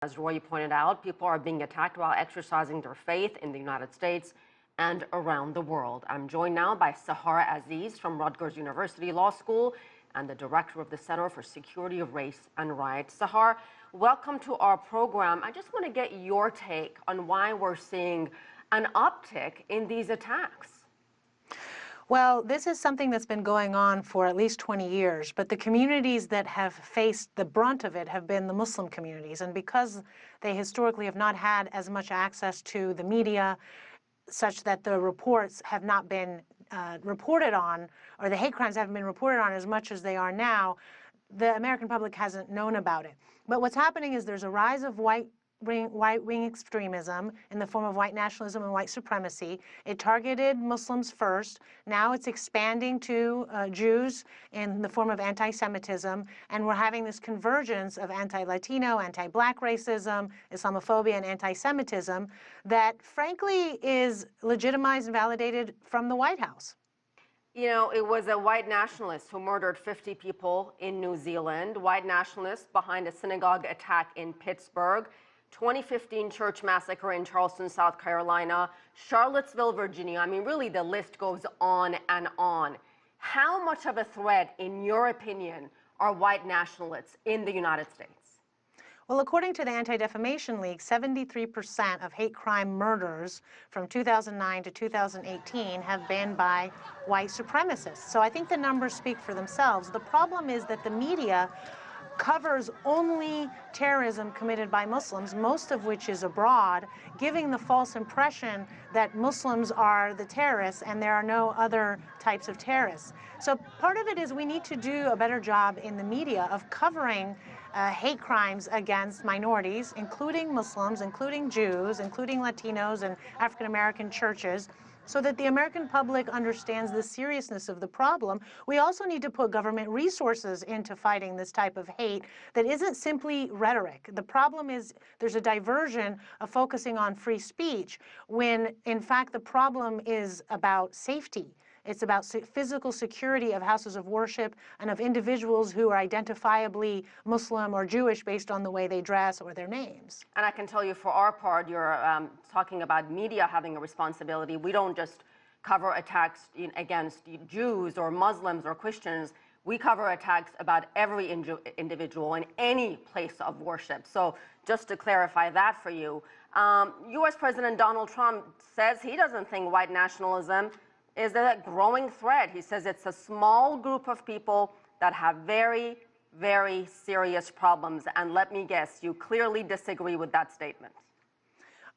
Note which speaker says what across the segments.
Speaker 1: As Roy pointed out, people are being attacked while exercising their faith in the United States and around the world. I'm joined now by Sahar Aziz from Rutgers University Law School and the director of the Center for Security of Race and Rights. Sahar, welcome to our program. I just want to get your take on why we're seeing an uptick in these attacks.
Speaker 2: Well, this is something that's been going on for at least 20 years, but the communities that have faced the brunt of it have been the Muslim communities. And because they historically have not had as much access to the media, such that the reports have not been reported on, or the hate crimes haven't been reported on as much as they are now, the American public hasn't known about it. But what's happening is there's a rise of right-wing extremism in the form of white nationalism and white supremacy. It targeted Muslims first. Now it's expanding to Jews in the form of anti-Semitism. And we're having this convergence of anti-Latino, anti-Black racism, Islamophobia, and anti-Semitism that, frankly, is legitimized and validated from the White House.
Speaker 1: You know, it was a white nationalist who murdered 50 people in New Zealand, white nationalist behind a synagogue attack in Pittsburgh, 2015 church massacre in Charleston, South Carolina, Charlottesville, Virginia. I mean, really, the list goes on and on. How much of a threat, in your opinion, are white nationalists in the United States?
Speaker 2: Well, according to the Anti-Defamation League, 73% of hate crime murders from 2009 to 2018 have been by white supremacists. So I think the numbers speak for themselves. The problem is that the media covers only terrorism committed by Muslims, most of which is abroad, giving the false impression that Muslims are the terrorists and there are no other types of terrorists. So part of it is we need to do a better job in the media of covering hate crimes against minorities, including Muslims, including Jews, including Latinos and African American churches, so that the American public understands the seriousness of the problem. We also need to put government resources into fighting this type of hate that isn't simply rhetoric. The problem is there's a diversion of focusing on free speech when, in fact, the problem is about safety. It's about physical security of houses of worship and of individuals who are identifiably Muslim or Jewish based on the way they dress or their names.
Speaker 1: And I can tell you, for our part, you're talking about media having a responsibility. We don't just cover attacks against Jews or Muslims or Christians. We cover attacks about every individual in any place of worship. So just to clarify that for you, U.S. President Donald Trump says he doesn't think white nationalism is a growing threat. He says it's a small group of people that have very, very serious problems. And let me guess, you clearly disagree with that statement.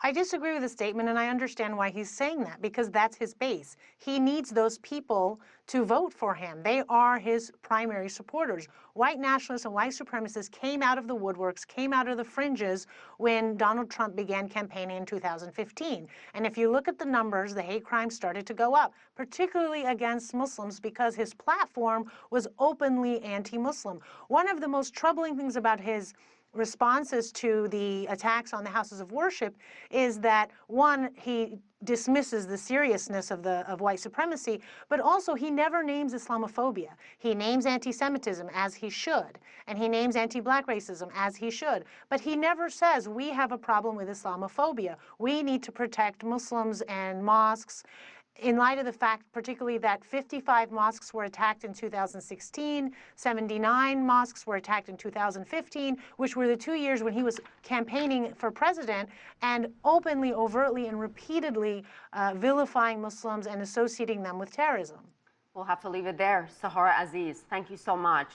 Speaker 2: I disagree with the statement, and I understand why he's saying that, because that's his base. He needs those people to vote for him. They are his primary supporters. White nationalists and white supremacists came out of the woodworks, came out of the fringes when Donald Trump began campaigning in 2015. And if you look at the numbers, the hate crimes started to go up, particularly against Muslims, because his platform was openly anti-Muslim. One of the most troubling things about his responses to the attacks on the houses of worship is that, one, he dismisses the seriousness of white supremacy, but also he never names Islamophobia. He names anti-Semitism, as he should, and he names anti-Black racism, as he should, but he never says we have a problem with Islamophobia. We need to protect Muslims and mosques, in light of the fact particularly that 55 mosques were attacked in 2016, 79 mosques were attacked in 2015, which were the 2 years when he was campaigning for president and openly, overtly, and repeatedly vilifying Muslims and associating them with terrorism.
Speaker 1: We'll have to leave it there. Sahar Aziz, thank you so much.